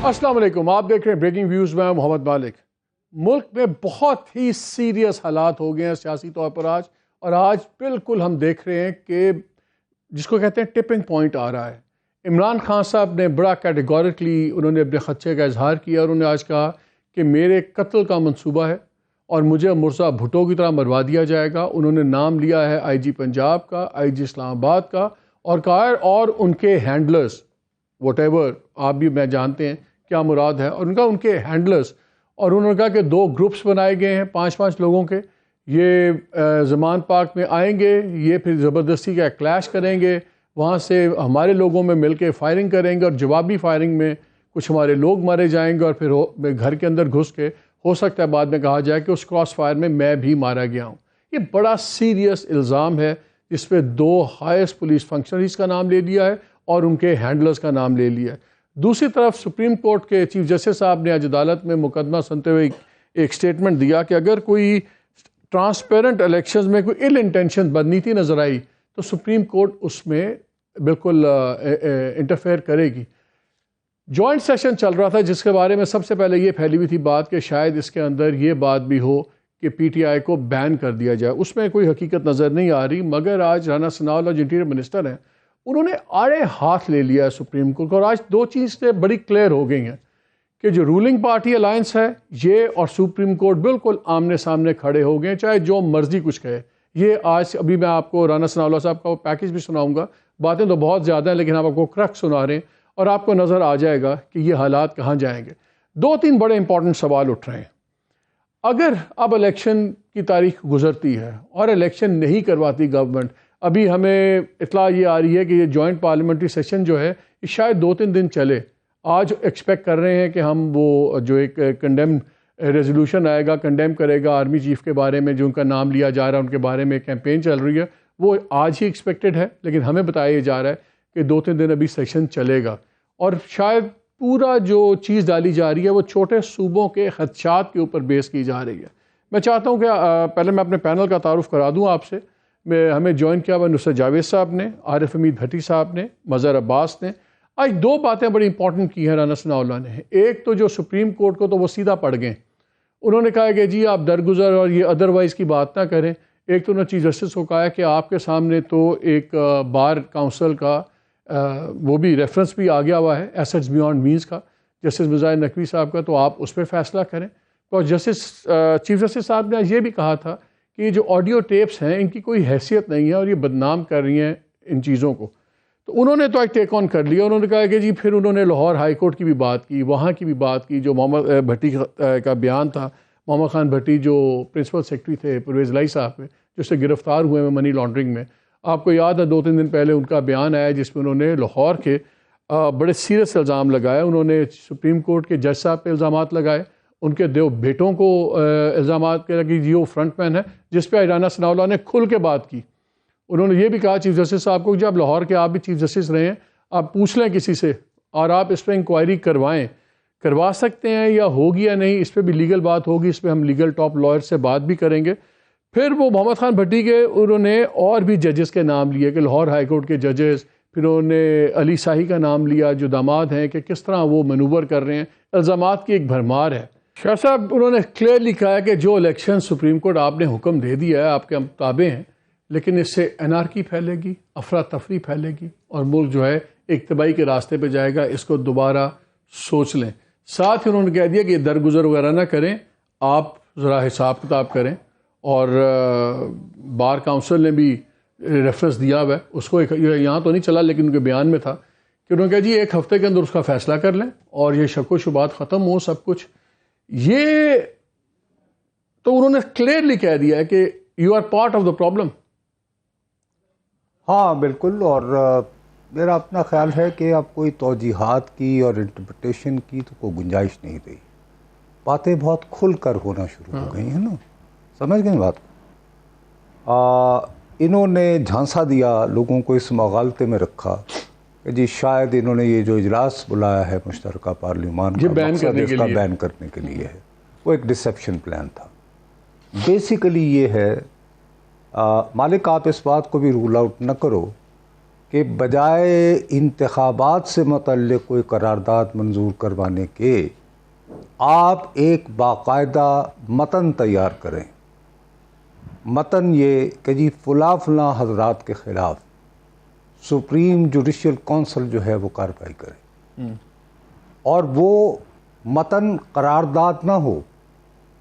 अस्सलाम वालेकुम, आप देख रहे हैं ब्रेकिंग व्यूज़ में मोहम्मद मालिक। मुल्क में बहुत ही सीरियस हालात हो गए हैं सियासी तौर पर आज, और आज बिल्कुल हम देख रहे हैं कि जिसको कहते हैं टिपिंग पॉइंट आ रहा है। इमरान खान साहब ने बड़ा कैटेगोरिकली उन्होंने अपने खदशे का इजहार किया और उन्होंने आज कहा कि मेरे कत्ल का मंसूबा है और मुझे मुर्जा भुट्टो की तरह मरवा दिया जाएगा। उन्होंने नाम लिया है IG पंजाब का, IG इस्लामाबाद का, और कहा है और उनके हैंडलर्स वॉटेवर आप भी मैं जानते हैं क्या मुराद है, और उनके हैंडलर्स। और उन्होंने कहा कि 2 ग्रुप्स बनाए गए हैं 5-5 लोगों के, ये ज़मान पार्क में आएंगे, ये फिर ज़बरदस्ती का क्लैश करेंगे, वहाँ से हमारे लोगों में मिलके फायरिंग करेंगे और जवाबी फायरिंग में कुछ हमारे लोग मारे जाएंगे, और फिर घर के अंदर घुस के हो सकता है बाद में कहा जाए कि उस क्रॉस फायर में मैं भी मारा गया हूँ। ये बड़ा सीरियस इल्ज़ाम है जिस पर 2 हाईएस्ट पुलिस फंक्शनरीज का नाम ले लिया है और उनके हैंडलर्स का नाम ले लिया है। दूसरी तरफ सुप्रीम कोर्ट के चीफ जस्टिस साहब ने आज अदालत में मुकदमा सुनते हुए एक स्टेटमेंट दिया कि अगर कोई ट्रांसपेरेंट इलेक्शंस में कोई इल इंटेंशन बदनीति नज़र आई तो सुप्रीम कोर्ट उसमें बिल्कुल इंटरफेयर करेगी। जॉइंट सेशन चल रहा था जिसके बारे में सबसे पहले ये फैली हुई थी बात कि शायद इसके अंदर ये बात भी हो कि PTI को बैन कर दिया जाए। उसमें कोई हकीकत नज़र नहीं आ रही, मगर आज राना सनाउल्लाह जो इंटीरियर मिनिस्टर हैं उन्होंने आड़े हाथ ले लिया है सुप्रीम कोर्ट को, और आज 2 चीज़ें बड़ी क्लियर हो गई हैं कि जो रूलिंग पार्टी अलायंस है ये और सुप्रीम कोर्ट बिल्कुल आमने सामने खड़े हो गए, चाहे जो मर्जी कुछ कहे। ये आज अभी मैं आपको राना सनाउल्लाह साहब का पैकेज भी सुनाऊंगा, बातें तो बहुत ज़्यादा हैं लेकिन हम आपको क्रक्स सुना रहे हैं और आपको नज़र आ जाएगा कि ये हालात कहाँ जाएंगे। 2-3 बड़े इंपॉर्टेंट सवाल उठ रहे हैं। अगर अब इलेक्शन की तारीख गुजरती है और इलेक्शन नहीं करवाती गवर्नमेंट, अभी हमें इतला ये आ रही है कि ये जॉइंट पार्लियामेंट्री सेशन जो है ये शायद 2-3 दिन चले। आज एक्सपेक्ट कर रहे हैं कि हम वो जो एक कंडेम रेजोल्यूशन आएगा, कंडेम करेगा आर्मी चीफ के बारे में, जो उनका नाम लिया जा रहा है, उनके बारे में कैंपेन चल रही है, वो आज ही एक्सपेक्टेड है, लेकिन हमें बताया जा रहा है कि 2-3 दिन अभी सेशन चलेगा। और शायद पूरा जो चीज़ डाली जा रही है वो छोटे सूबों के खदशात के ऊपर बेस की जा रही है। मैं चाहता हूँ कि पहले मैं अपने पैनल का तारुफ करा दूँ आपसे। हमें ज्वाइन किया हुआ नुसरत जावेद साहब ने, आरिफ हमीद भट्टी साहब ने, मज़हर अब्बास ने। आज 2 बातें बड़ी इंपॉर्टेंट की हैं राना सनाउल्लाह ने। एक तो जो सुप्रीम कोर्ट को तो वो सीधा पड़ गए, उन्होंने कहा कि जी आप दरगुजर और ये अदरवाइज़ की बात ना करें। एक तो उन्होंने चीफ जस्टिस को कहा कि आपके सामने तो एक बार काउंसिल का वो भी रेफरेंस भी आ गया हुआ है एसेट्स बियॉन्ड मीन्स का, जस्टिस मुजाहिर नकवी साहब का, तो आप उस पर फैसला करें। तो चीफ जस्टिस साहब ने ये भी कहा था कि ये जो ऑडियो टेप्स हैं इनकी कोई हैसियत नहीं है और ये बदनाम कर रही हैं इन चीज़ों को। तो उन्होंने तो आज टेक ऑन कर लिया। उन्होंने कहा कि जी फिर उन्होंने लाहौर हाई कोर्ट की भी बात की, वहाँ की भी बात की, जो मोहम्मद भट्टी का बयान था, मोहम्मद खान भट्टी जो प्रिंसिपल सेक्रेटरी थे परवेज़ लाई साहब में, जिससे गिरफ्तार हुए हैं मनी लॉन्ड्रिंग में। आपको याद है 2-3 दिन पहले उनका बयान आया जिसमें उन्होंने लाहौर के बड़े सीरियस इल्ज़ाम लगाए। उन्होंने सुप्रीम कोर्ट के जज साहब पे इल्ज़ामात लगाए, उनके 2 बेटों को इल्ज़ामात किया कि जी वो फ्रंटमैन है, जिस पे राना सनाउल्लाह ने खुल के बात की। उन्होंने ये भी कहा चीफ जस्टिस साहब को, जब लाहौर के आप भी चीफ जस्टिस रहे हैं, आप पूछ लें किसी से और आप इस पर इंक्वायरी करवा सकते हैं या होगी या नहीं, इस पर भी लीगल बात होगी, इस पर हम लीगल टॉप लॉयर से बात भी करेंगे। फिर वो मोहम्मद खान भट्टी के उन्होंने और भी जजेस के नाम लिए कि लाहौर हाई कोर्ट के जजेस, फिर उन्होंने अली शाही का नाम लिया जो दामाद हैं कि किस तरह वो मनूवर कर रहे हैं। इल्ज़ामात की एक भरमार है। शाह साहब उन्होंने क्लियरली कहा है कि जो इलेक्शन सुप्रीम कोर्ट आपने हुक्म दे दिया है आपके ताबे हैं, लेकिन इससे एनार्की फैलेगी, अफरा तफरी फैलेगी और मुल्क जो है एक तबाही के रास्ते पे जाएगा। इसको दोबारा सोच लें। साथ ही उन्होंने कह दिया कि दरगुजर वगैरह ना करें, आप ज़रा हिसाब किताब करें। और बार काउंसिल ने भी रेफरेंस दिया हुआ है उसको, यहाँ तो नहीं चला लेकिन उनके बयान में था कि उन्होंने कहा जी 1 हफ्ते के अंदर उसका फैसला कर लें और ये शक व शुबात ख़त्म हो सब कुछ। ये तो उन्होंने क्लियरली कह दिया है कि you are part of the problem. हाँ बिल्कुल, और मेरा अपना ख्याल है कि अब कोई तौजीहात की और इंटरप्रिटेशन की तो कोई गुंजाइश नहीं रही। बातें बहुत खुल कर होना शुरू हो गई हैं ना, समझ गए बात को। इन्होंने झांसा दिया, लोगों को इस मगालते में रखा कि जी शायद इन्होंने ये जो इजलास बुलाया है मुश्तरका पार्लियामान का बैन करने के लिए है, वो एक डिसेप्शन प्लान था। बेसिकली ये है, मालिक आप इस बात को भी रूल आउट न करो कि बजाय इंतखाबात से मुतल्लिक़ कोई करारदाद मंजूर करवाने के आप एक बाकायदा मतन तैयार करें। मतन ये कि जी फ़ुला हजरात के ख़िलाफ़ सुप्रीम जुडिशल कौंसिल जो है वो कार्रवाई करे, और वो मतन करारदाद ना हो,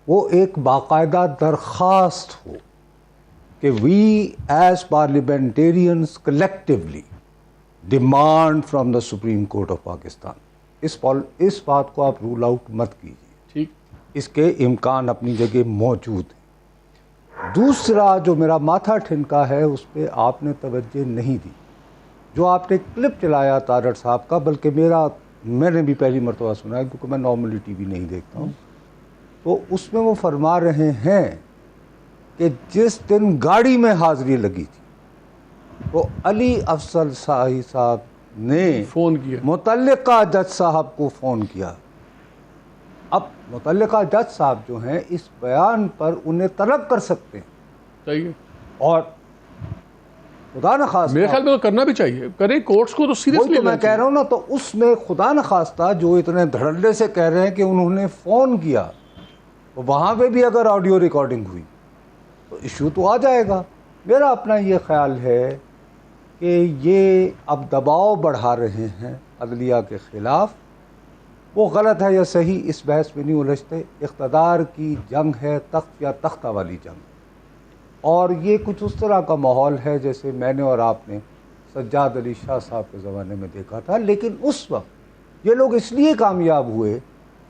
वो एक बाकायदा दरख्वास्त हो कि we as parliamentarians collectively demand from the Supreme Court of Pakistan. इस बात को आप रूल आउट मत कीजिए, ठीक, इसके इम्कान अपनी जगह मौजूद हैं। दूसरा जो मेरा माथा ठिनका है उस पर आपने तवज्जो नहीं दी। जो आपने क्लिप चलाया तारड़ साहब का, बल्कि मैंने भी पहली मरतबा सुना है क्योंकि मैं नॉर्मली टीवी नहीं देखता हूँ, तो उसमें वो फरमा रहे हैं कि जिस दिन गाड़ी में हाजिरी लगी थी तो अली अफजल शाही साहब ने फ़ोन किया, मुतल्लिका जज साहब को फ़ोन किया। अब मुतल्लिका जज साहब जो हैं इस बयान पर उन्हें तलब कर सकते हैं, सही है, और खुदा न खास्ता, मेरे ख्याल में तो करना भी चाहिए, करें कोर्ट्स को तो सीरियसली। तो मैं कह रहा हूँ ना, तो उसमें खुदा न खास्ता जो इतने धड़ल्ले से कह रहे हैं कि उन्होंने फ़ोन किया, तो वहाँ पे भी अगर ऑडियो रिकॉर्डिंग हुई तो इशू तो आ जाएगा। मेरा अपना ये ख्याल है कि ये अब दबाव बढ़ा रहे हैं अदलिया के ख़िलाफ़। वो गलत है या सही इस बहस में नहीं उलझते। इक़्तिदार की जंग है, तख्त या तख्ता वाली जंग, और ये कुछ उस तरह का माहौल है जैसे मैंने और आपने सज्जाद अली शाह साहब के ज़माने में देखा था। लेकिन उस वक्त ये लोग इसलिए कामयाब हुए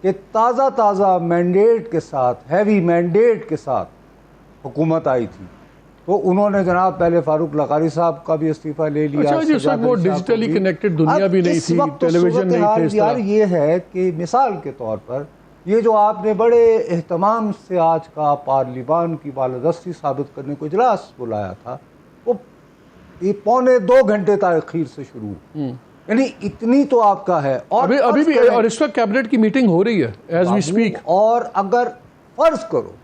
कि ताज़ा मैंडेट के साथ, हैवी मैंडेट के साथ हुकूमत आई थी, तो उन्होंने जनाब पहले फारूक लकारी साहब का भी इस्तीफ़ा ले लिया। अच्छा जी, वो डिजिटली कनेक्टेड दुनिया भी नहीं थी, टेलीविजन नहीं थे इस तरह। यार ये है कि मिसाल के तौर पर ये जो आपने बड़े एहतमाम से आज का पार्लिमान की बालादस्ती साबित करने को इजलास बुलाया था, वो ये 1.25 घंटे ताख़ीर से शुरू, यानी इतनी तो आपका है। और अभी भी, और इस वक्त कैबिनेट की मीटिंग हो रही है एज वी स्पीक। और अगर फ़र्ज़ करो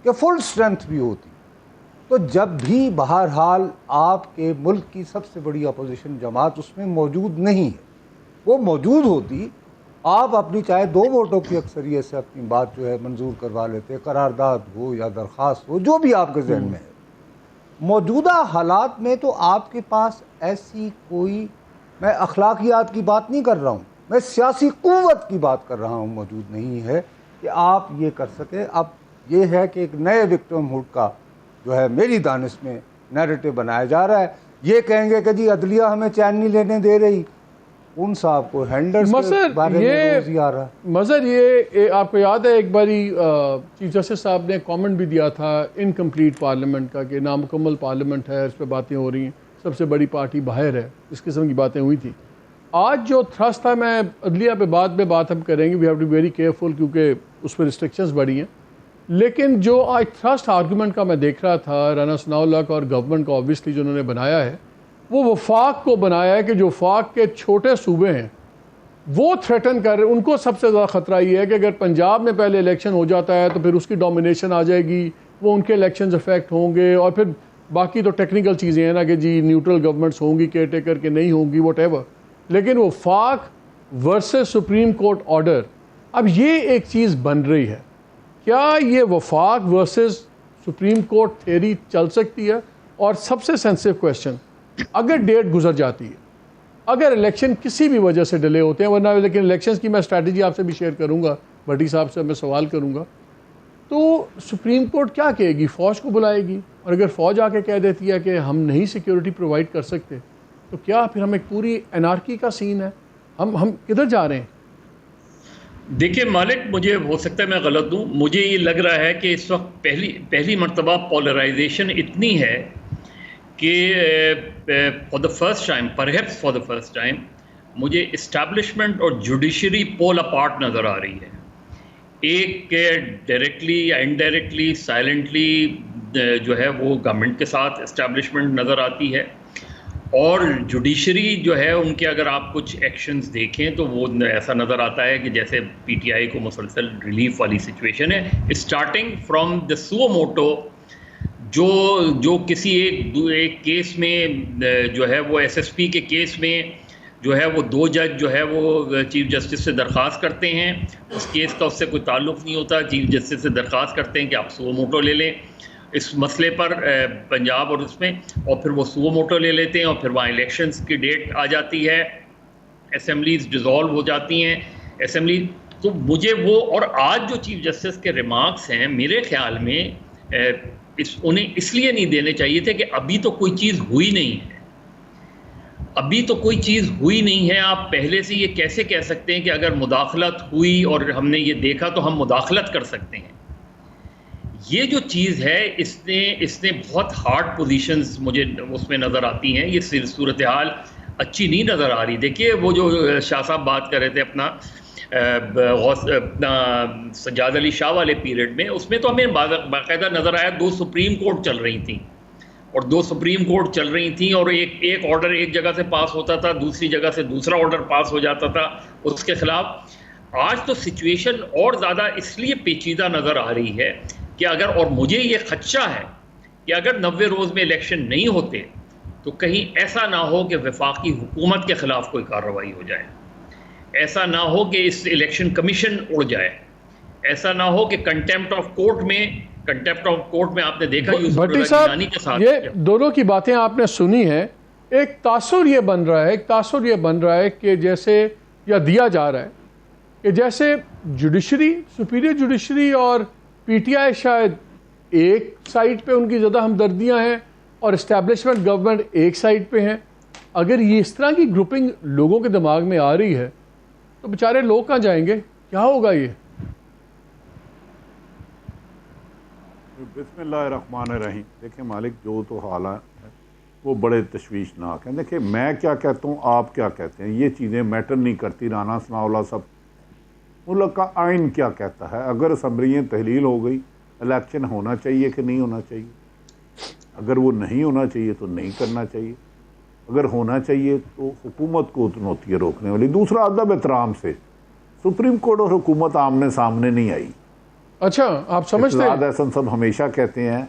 कि फुल स्ट्रेंथ भी होती, तो जब भी बहरहाल आपके मुल्क की सबसे बड़ी अपोजिशन जमात उसमें मौजूद नहीं है, वो मौजूद होती, आप अपनी चाहे 2 वोटों की अक्सरियत से अपनी बात जो है मंजूर करवा लेते, करारदाद हो या दरख्वास्त हो, जो भी आपके जहन में है। मौजूदा हालात में तो आपके पास ऐसी कोई, मैं अखलाकियात की बात नहीं कर रहा हूँ, मैं सियासी क़ुव्वत की बात कर रहा हूँ, मौजूद नहीं है कि आप ये कर सकें। अब ये है कि एक नए विक्टिमहुड का जो है मेरी दानिश में नैरेटिव बनाया जा रहा है। ये कहेंगे कि जी अदलिया हमें चैन नहीं लेने दे रही, उन साहब को हैंडल्स के बारे में रोज़ ही आ रहा। मज़र ये आपको याद है एक बारी चीफ जस्टिस साहब ने कमेंट भी दिया था इनकम्प्लीट पार्लियामेंट का, कि नामुकम्मल पार्लियामेंट है, इस पर बातें हो रही हैं, सबसे बड़ी पार्टी बाहर है, इस किस्म की बातें हुई थी। आज जो थ्रस्ट था, मैं अदलिया पे बाद में बात हम करेंगे, we have to be very careful क्योंकि उस पर रिस्ट्रिक्शंस बढ़ी हैं, लेकिन जो आज थ्रस्ट आर्गूमेंट का मैं देख रहा था राना सनाउल्लाह का और गवर्नमेंट का ऑब्वियसली जो उन्होंने बनाया है, वो वफाक को बनाया है कि जो वफाक के छोटे सूबे हैं वो थ्रेटन कर रहे हैं। उनको सबसे ज़्यादा ख़तरा ये है कि अगर पंजाब में पहले इलेक्शन हो जाता है तो फिर उसकी डोमिनेशन आ जाएगी, वो उनके इलेक्शंस अफेक्ट होंगे, और फिर बाकी तो टेक्निकल चीज़ें हैं ना कि जी न्यूट्रल गवर्नमेंट्स होंगी, केयर टेकर के नहीं होंगी, वट। लेकिन वफाक वर्सेस सुप्रीम कोर्ट ऑर्डर, अब ये एक चीज़ बन रही है। क्या ये वफाक वर्सेस सुप्रीम कोर्ट थ्योरी चल सकती है? और सबसे सेंसिटिव क्वेश्चन, अगर डेट गुजर जाती है, अगर इलेक्शन किसी भी वजह से डिले होते हैं, वरना लेकिन इलेक्शंस की मैं स्ट्रैटेजी आपसे भी शेयर करूंगा, भट्टी साहब से मैं सवाल करूंगा, तो सुप्रीम कोर्ट क्या कहेगी? फ़ौज को बुलाएगी, और अगर फ़ौज आके कह देती है कि हम नहीं सिक्योरिटी प्रोवाइड कर सकते, तो क्या फिर हम एक पूरी एनार्की का सीन है? हम किधर जा रहे हैं? देखिए मालिक, मुझे हो सकता है मैं गलत हूँ, मुझे ये लग रहा है कि इस वक्त पहली मरतबा पोलराइजेशन इतनी है कि for the first time, perhaps for the first time, मुझे इस्टेब्लिशमेंट और जुडिशरी पोल अपार्ट नज़र आ रही है। एक के डायरेक्टली या इनडायरेक्टली, साइलेंटली जो है वो गवर्नमेंट के साथ इस्टेब्लिशमेंट नज़र आती है, और जुडिशरी जो है उनके अगर आप कुछ एक्शंस देखें तो वो ऐसा नज़र आता है कि जैसे पीटीआई को मुसलसल रिलीफ वाली सिचुएशन है, starting from the suo motu जो किसी एक केस में जो है वो एसएसपी के केस में जो है वो 2 जज जो है वो चीफ जस्टिस से दरख्वास्त करते हैं, उस केस का उससे कोई ताल्लुक़ नहीं होता, चीफ जस्टिस से दरख्वास्त करते हैं कि आप सुओ मोटो ले लें इस मसले पर पंजाब और उसमें, और फिर वो सुओ मोटो ले लेते हैं और फिर वहाँ इलेक्शंस की डेट आ जाती है, असेंबलीज डिज़ोल्व हो जाती हैं असेंबली। तो मुझे वो, और आज जो चीफ जस्टिस के रिमार्क्स हैं मेरे ख्याल में उन्हें इसलिए नहीं देने चाहिए थे कि अभी तो कोई चीज़ हुई नहीं है, अभी तो कोई चीज़ हुई नहीं है। आप पहले से ये कैसे कह सकते हैं कि अगर मुदाखलत हुई और हमने ये देखा तो हम मुदाखलत कर सकते हैं? ये जो चीज़ है इसने बहुत हार्ड पोजीशंस मुझे उसमें नज़र आती हैं। ये सूरत हाल अच्छी नहीं नज़र आ रही। देखिए वो जो शाह साहब बात कर रहे थे अपना सज्जाद अली शाह वाले पीरियड में, उसमें तो हमें बाकायदा नज़र आया 2 सुप्रीम कोर्ट चल रही थी और 2 सुप्रीम कोर्ट चल रही थी और एक ऑर्डर एक जगह से पास होता था, दूसरी जगह से दूसरा ऑर्डर पास हो जाता था उसके खिलाफ। आज तो सिचुएशन और ज़्यादा इसलिए पेचीदा नज़र आ रही है कि अगर, और मुझे ये खदशा है कि अगर 90 रोज़ में इलेक्शन नहीं होते तो कहीं ऐसा ना हो कि वफाकी हुकूमत के ख़िलाफ़ कोई कार्रवाई हो जाए, ऐसा ना हो कि इस इलेक्शन कमीशन उड़ जाए, ऐसा ना हो कि कंटेम्प्ट ऑफ कोर्ट में आपने देखा भट्टी साहब के साथ ये दोनों की बातें आपने सुनी है। एक तासुर ये बन रहा है कि जैसे, या दिया जा रहा है कि जैसे जुडिशरी, सुपीरियर जुडिशरी और पीटीआई शायद एक साइड पे उनकी ज़्यादा हमदर्दियाँ हैं और इस्टेब्लिशमेंट गवर्नमेंट एक साइड पे हैं। अगर ये इस तरह की ग्रुपिंग लोगों के दिमाग में आ रही है तो बेचारे लोग कहाँ जाएंगे, क्या होगा ये? बिस्मिल्लाहिर्रहमानिर्रहीम। देखिए मालिक, जो तो हालात है वो बड़े तशवीशनाक हैं। देखिए मैं क्या कहता हूँ, आप क्या कहते हैं, ये चीज़ें मैटर नहीं करती। राना सनाउल्लाह सब मुल्क का आइन क्या कहता है, अगर असम्बलियाँ तहलील हो गई, इलेक्शन होना चाहिए कि नहीं होना चाहिए? अगर वो नहीं होना चाहिए तो नहीं करना चाहिए, अगर होना चाहिए तो हुकूमत को चुनौती रोकने वाली। दूसरा, अदब एहतराम से सुप्रीम कोर्ट और हुकूमत आमने सामने नहीं आई। अच्छा, आप समझते हैं? एहसन सब हमेशा कहते हैं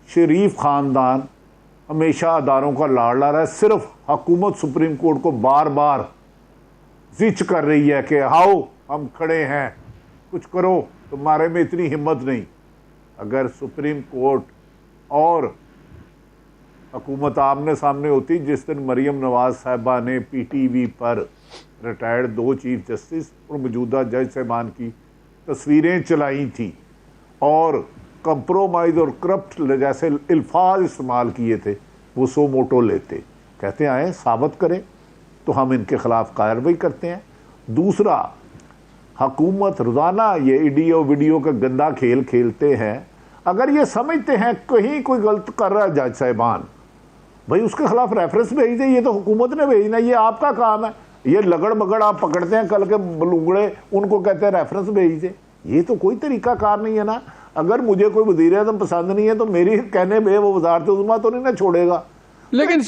शरीफ ख़ानदान हमेशा अदारों का लाड़ रहा है। सिर्फ हुकूमत सुप्रीम कोर्ट को बार बार जिच कर रही है कि आओ हम खड़े हैं, कुछ करो, तुम्हारे में इतनी हिम्मत नहीं। अगर सुप्रीम कोर्ट और हुकूमत आमने सामने होती, जिस दिन मरीम नवाज साहिबा ने पीटीवी पर रिटायर्ड 2 चीफ जस्टिस और मौजूदा जज साहिबान की तस्वीरें चलाई थी और कंप्रोमाइज़ और करप्ट जैसे अल्फाज इस्तेमाल किए थे, वो सो मोटो लेते, कहते आए साबित करें तो हम इनके ख़िलाफ़ कार्रवाई करते हैं। दूसरा, हुकूमत रोज़ाना ये वीडियो का गंदा खेल खेलते हैं। अगर ये समझते हैं कहीं कोई गलत कर रहा है जज साहिबान, भाई उसके खिलाफ रेफरेंस भेज दें। ये तो हुकूमत ने भेजना, ये आपका काम है। ये लगड़ बगड़ आप पकड़ते हैं, कल के बलूंगड़े उनको कहते हैं रेफरेंस भेज दें। ये तो कोई तरीका कार नहीं है ना। अगर मुझे कोई वज़ीर आज़म पसंद नहीं है तो मेरी कहने में वो वज़ारत उज़्मा तो नहीं ना छोड़ेगा। लेकिन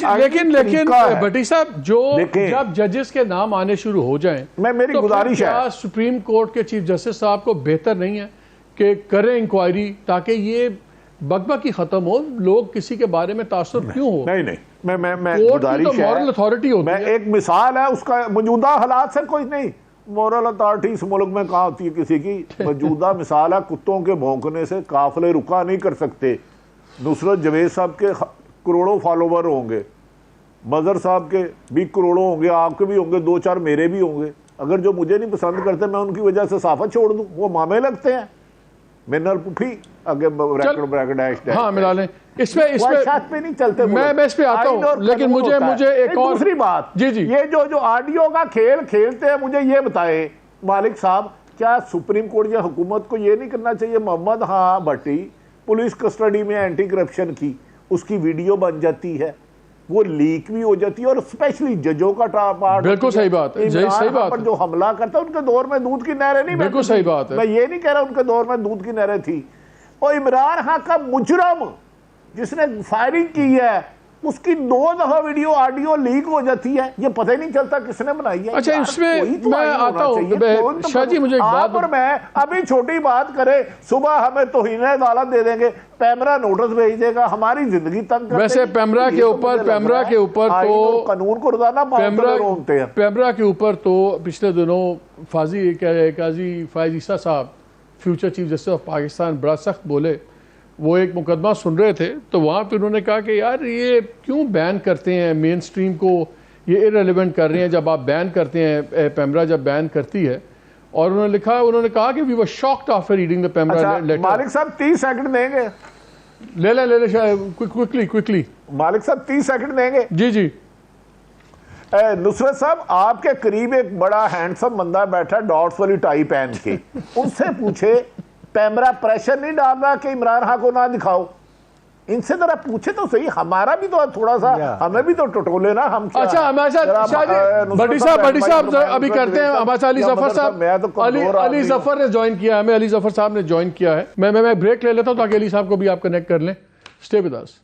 भट्टी साहब, जो जब जजेस के नाम आने शुरू हो जाएं, मेरी गुजारिश है, सुप्रीम कोर्ट के चीफ जस्टिस साहब को बेहतर नहीं है कि करें इंक्वायरी, ताकि ये बकबकी खत्म हो, लोग किसी के बारे में तासुर क्यों हो? नहीं, मैं गुजारिश है, मॉरल अथॉरिटी होती है। एक मिसाल है उसका, मौजूदा हालात से कोई नहीं, मॉरल अथॉरिटी इस मुल्क में कहाँ होती है किसी की? मौजूदा मिसाल है, कुत्तों के भौंकने से काफिले रुका नहीं कर सकते। नुसरत जवेद साहब के करोड़ों फॉलोवर होंगे, मजहर साहब के भी करोड़ों होंगे, आपके भी होंगे, 2-4 मेरे भी होंगे। अगर जो मुझे नहीं पसंद करते मैं उनकी वजह से साफा छोड़ दूं, वो मामे लगते हैं। मिनरल पुफी आगे ब्रैकेट डैश, हाँ मिला लें। इसमें पे नहीं चलते। मैं इस पे आता हूं, लेकिन मुझे एक और दूसरी बात, जी ये जो ऑडियो का खेल खेलते हैं, मुझे ये बताए मालिक साहब, क्या सुप्रीम कोर्ट या हुकूमत को ये नहीं करना चाहिए? मोहम्मद भट्टी पुलिस कस्टडी में एंटी करप्शन की, उसकी वीडियो बन जाती है, वो लीक भी हो जाती है, और स्पेशली जजों का पार्ट। बिल्कुल सही बात है, सही बात पर जो हमला करता है, उनके दौर में दूध की नहरें नहीं, बिल्कुल सही बात है। मैं ये नहीं कह रहा उनके दौर में दूध की नहरें थी। और इमरान खान का मुजरम जिसने फायरिंग की है, उसकी 2 दफा वीडियो ऑडियो लीक हो जाती है, ये पता ही नहीं चलता किसने बनाई है। अच्छा, इसमें मैं आता हूँ शाह जी, मुझे एक बात और मैं अभी छोटी बात करे, सुबह हमें तौहीन अदालत दे देंगे, पैमरा नोटिस भेज देगा, हमारी जिंदगी तंग। वैसे पैमरा के ऊपर तो कानून को रोजाना पैमरा के ऊपर तो पिछले दिनों काजी फायज ईसा साहब, future chief justice of Pakistan, बड़ा सख्त बोले। वो एक मुकदमा सुन रहे थे तो वहाँ पे उन्होंने कहा कि यार ये क्यों बैन करते हैं, मेन स्ट्रीम को ये इरेलेवेंट कर रहे हैं जब आप बैन करते हैं, पैमरा जब बैन करती है। और उन्होंने कहा कि we were shocked after reading the PEMRA letter. Malik साहब 30 सेकंड देंगे, ले क्विकली मालिक साहब 30 सेकंड देंगे। जी जी। नुसरत साहब, आपके करीब एक बड़ा हैंडसम बंदा बैठा डॉट्स वाली टाई पहन के, उनसे पूछे पैमरा प्रेशर नहीं डाल रहा कि इमरान खान को ना दिखाओ? इनसे जरा पूछे तो सही, हमारा भी तो थोड़ा सा, हमें भी तो टटोले ना हम। अच्छा, बड़ी साहब अभी करते हैं। हमारे अली जफर साहब, अली जफर ने ज्वाइन किया, हमें अली जफर साहब ने ज्वाइन किया है। मैं ब्रेक ले लेता हूँ ताकि अली साहब को भी आप कनेक्ट कर लें। Stay with us.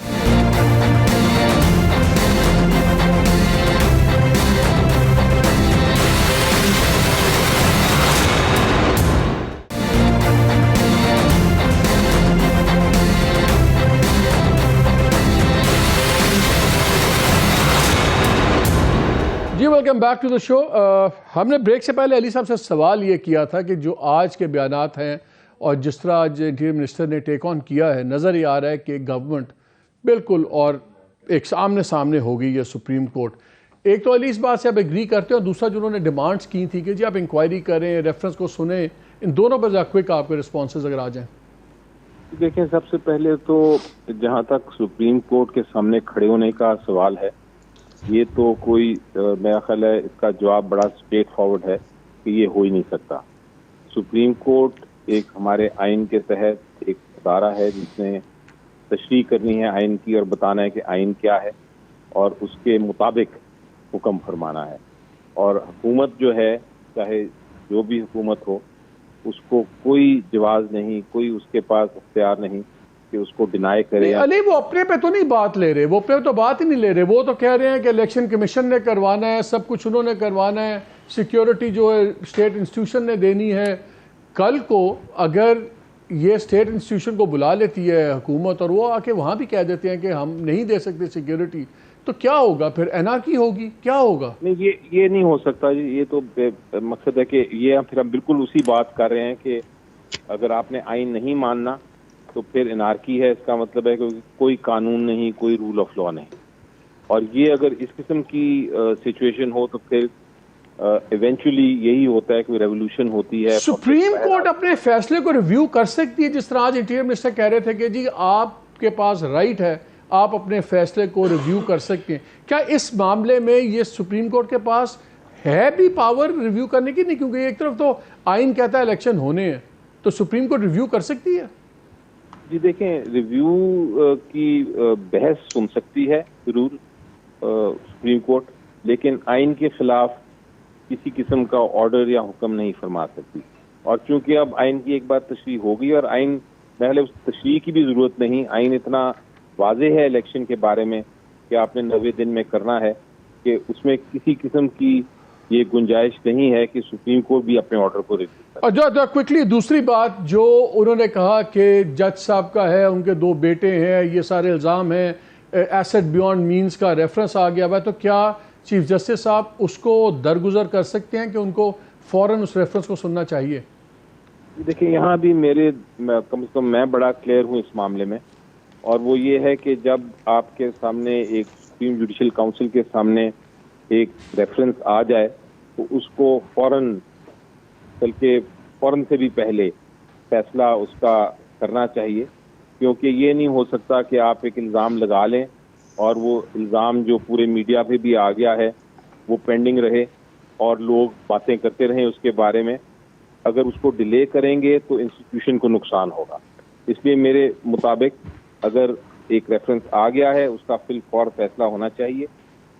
जी welcome back to the show. हमने ब्रेक से पहले अली साहब से सवाल ये किया था कि जो आज के बयानात हैं और जिस तरह आज इंटीरियर मिनिस्टर ने टेक ऑन किया है, नज़र ये आ रहा है कि गवर्नमेंट बिल्कुल और एक सामने सामने हो गई है सुप्रीम कोर्ट। एक तो अली इस बात से आप एग्री करते हो, दूसरा जो उन्होंने डिमांड्स की थी कि जी आप इंक्वायरी करें, रेफरेंस को सुने, इन दोनों पर ज़रा क्विक आपके रिस्पॉन्सेज अगर आ जाएँ। देखिए, सबसे पहले तो जहाँ तक सुप्रीम कोर्ट के सामने खड़े होने का सवाल है, ये तो कोई मेरा ख्याल है इसका जवाब बड़ा स्ट्रेट फॉरवर्ड है कि ये हो ही नहीं सकता। सुप्रीम कोर्ट एक हमारे आइन के तहत एक अदारा है जिसने तशरीह करनी है आइन की और बताना है कि आइन क्या है और उसके मुताबिक हुक्म फरमाना है। और हुकूमत जो है, चाहे जो भी हुकूमत हो, उसको कोई जवाब नहीं, कोई उसके पास इख्तियार नहीं कि उसको डिनाई करे। अली वो अपने पे तो नहीं बात ले रहे, वो अपने पे तो बात ही नहीं ले रहे। वो तो कह रहे हैं कि इलेक्शन कमीशन ने करवाना है, सब कुछ उन्होंने करवाना है, सिक्योरिटी जो है स्टेट इंस्टीट्यूशन ने देनी है। कल को अगर ये स्टेट इंस्टीट्यूशन को बुला लेती है हुकूमत और वो आके वहाँ भी कह देते हैं कि हम नहीं दे सकते सिक्योरिटी, तो क्या होगा फिर? एनार्की होगी, क्या होगा? नहीं, ये नहीं हो सकता जी। ये तो मकसद है कि ये फिर हम बिल्कुल उसी बात कर रहे हैं कि अगर आपने आइन नहीं मानना तो फिर एनार्की है। इसका मतलब है कि कोई कानून नहीं, कोई रूल ऑफ लॉ नहीं। और ये अगर इस किस्म की सिचुएशन हो तो फिर इवेंचुअली यही होता है कि रेवोल्यूशन होती है। सुप्रीम कोर्ट अपने फैसले को रिव्यू कर सकती है, जिस तरह आज इंटीरियर मिनिस्टर कह रहे थे कि जी आपके पास राइट है, आप अपने फैसले को रिव्यू कर सकते हैं। क्या इस मामले में ये सुप्रीम कोर्ट के पास है भी पावर रिव्यू करने की? नहीं, क्योंकि एक तरफ तो आइन कहता है इलेक्शन होने हैं, तो सुप्रीम कोर्ट रिव्यू कर सकती है। जी देखें, रिव्यू की बहस सुन सकती है जरूर सुप्रीम कोर्ट, लेकिन आइन के खिलाफ किसी किस्म का ऑर्डर या हुक्म नहीं फरमा सकती। और चूंकि अब आइन की एक बार तशरीह हो गई और आइन पहले उस तशरीह की भी जरूरत नहीं, आइन इतना वाज़ेह है इलेक्शन के बारे में कि आपने 90 दिन में करना है कि उसमें किसी किस्म की ये गुंजाइश नहीं है कि सुप्रीम कोर्ट भी अपने ऑर्डर को रिव्यू करे। और जो क्विकली दूसरी बात जो उन्होंने कहा कि जज साहब का है, उनके 2 बेटे हैं, ये सारे इल्ज़ाम हैं, एसेट बियॉन्ड मींस का रेफरेंस आ गया हुआ, तो क्या चीफ जस्टिस साहब उसको दरगुजर कर सकते हैं कि उनको फ़ौरन उस रेफरेंस को सुनना चाहिए? देखिए, यहाँ भी कम से कम मैं बड़ा क्लियर हूँ इस मामले में, और वो ये है कि जब आपके सामने एक सुप्रीम जुडिशल काउंसिल के सामने एक रेफरेंस आ जाए तो उसको फ़ौरन, बल्कि फ़ौरन से भी पहले फैसला उसका करना चाहिए। क्योंकि ये नहीं हो सकता कि आप एक इल्ज़ाम लगा लें और वो इल्ज़ाम जो पूरे मीडिया पे भी आ गया है वो पेंडिंग रहे और लोग बातें करते रहें उसके बारे में। अगर उसको डिले करेंगे तो इंस्टीट्यूशन को नुकसान होगा। इसलिए मेरे मुताबिक अगर एक रेफरेंस आ गया है उसका फिल फौर फैसला होना चाहिए,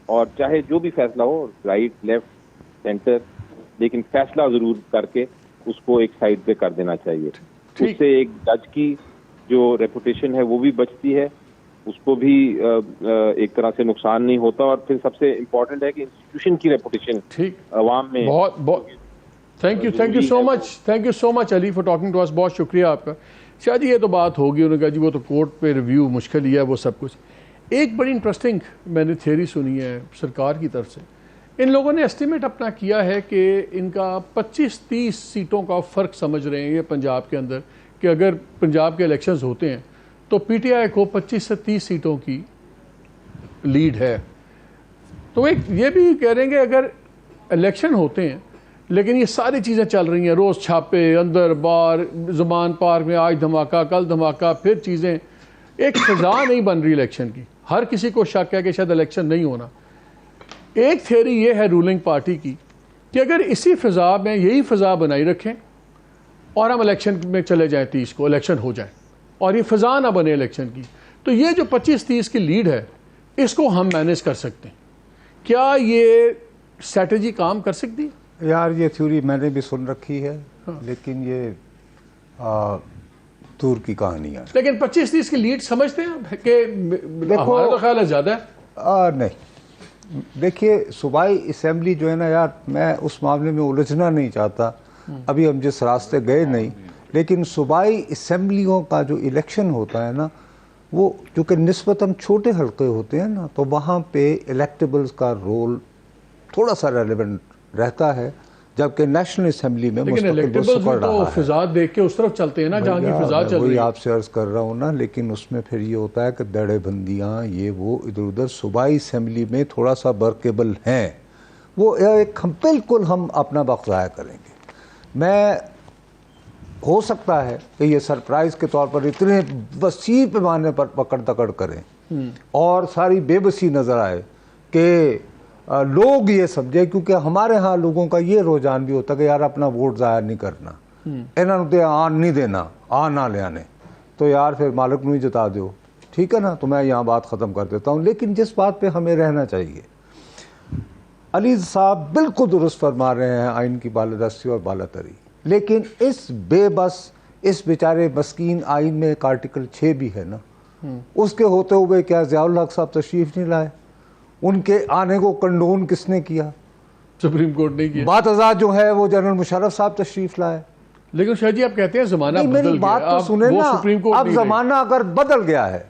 और चाहे जो भी फैसला हो, राइट, लेफ्ट, सेंटर, लेकिन फैसला ज़रूर करके उसको एक साइड पे कर देना चाहिए। उससे एक जज की जो रेपुटेशन है वो भी बचती है उसको भी एक तरह से नुकसान नहीं होता। और फिर सबसे इम्पोर्टेंट है कि इंस्टीट्यूशन की रेपुटेशन ठीक, अवाम में बहुत thank you so much Ali for talking to us. बहुत शुक्रिया आपका। शायद ये तो बात होगी, उन्होंने कहा जी वो तो कोर्ट पे रिव्यू मुश्किल ही है वो सब कुछ। एक बड़ी इंटरेस्टिंग मैंने थ्योरी सुनी है सरकार की तरफ से। इन लोगों ने एस्टिमेट अपना किया है कि इनका 25-30 सीटों का फ़र्क समझ रहे हैं ये पंजाब के अंदर, कि अगर पंजाब के इलेक्शंस होते हैं तो पीटीआई को 25 से 30 सीटों की लीड है। तो एक ये भी कह रहे हैं कि अगर इलेक्शन होते हैं लेकिन ये सारी चीज़ें चल रही हैं, रोज़ छापे अंदर बाहर, ज़ुबान पार्क में आज धमाका कल धमाका, फिर चीज़ें, एक फ़िज़ा नहीं बन रही इलेक्शन की। हर किसी को शक है कि शायद इलेक्शन नहीं होना। एक थ्योरी ये है रूलिंग पार्टी की कि अगर इसी फ़िज़ा में यही फ़िज़ा बनाई रखें और हम इलेक्शन में चले जाएँ, 30 को इलेक्शन हो जाए और ये फ़िज़ा ना बने इलेक्शन की, तो ये जो 25-30 की लीड है इसको हम मैनेज कर सकते हैं। क्या ये स्ट्रैटेजी काम कर सकती है? यार ये थ्योरी मैंने भी सुन रखी है, लेकिन ये दूर की कहानी है। लेकिन 25-30 की लीड समझते हैं कि हमारा तो ख्याल है ज़्यादा है। नहीं, देखिए सूबाई असेंबली जो है ना यार, मैं उस मामले में उलझना नहीं चाहता, अभी हम जिस रास्ते गए नहीं, लेकिन सूबाई असेंबलियों का जो इलेक्शन होता है ना, वो चूँकि निस्बतन छोटे हल्के होते हैं ना, तो वहाँ पे इलेक्टेबल्स का रोल थोड़ा सा रेलेवेंट रहता है, जबकि नेशनल असेंबली में तो फिजा देख के उस तरफ चलते हैं ना जहाँ की फिजा चल रही है। आपसे अर्ज कर रहा हूँ ना, लेकिन उसमें फिर ये होता है कि दड़ेबंदियाँ ये वो इधर उधर सूबाई असेंबली में थोड़ा सा वर्केबल हैं, वो एक बिल्कुल हम अपना वक्त ज़ाया करेंगे। मैं हो सकता है कि ये सरप्राइज़ के तौर पर इतने वसी पैमाने पर पकड़ दकड़ करें और सारी बेबसी नज़र आए कि लोग ये समझे, क्योंकि हमारे यहाँ लोगों का ये रुझान भी होता है कि यार अपना वोट ज़ाया नहीं करना, इन्होंने आन नहीं देना, आ ना ले आने, तो यार फिर मालिक नहीं जिता दो, ठीक है ना। तो मैं यहाँ बात ख़त्म कर देता हूँ। लेकिन जिस बात पे हमें रहना चाहिए, अली साहब बिल्कुल दुरुस्त फरमा रहे हैं, आइन की बालादस्ती और बालातरी, लेकिन इस बेबस, इस बेचारे मस्कीन आइन में एक आर्टिकल 6 भी है ना, उसके होते हुए क्या ज़ियाउल हक साहब तशरीफ़ नहीं लाए? उनके आने को कंडोन किसने किया? सुप्रीम कोर्ट ने किया। बात आज़ाद जो है वो जनरल मुशर्रफ साहब तशरीफ लाए। लेकिन शायद जी आप कहते हैं ज़माना बदल गया। मेरी बात तो सुने ना, अब ज़माना अगर बदल गया है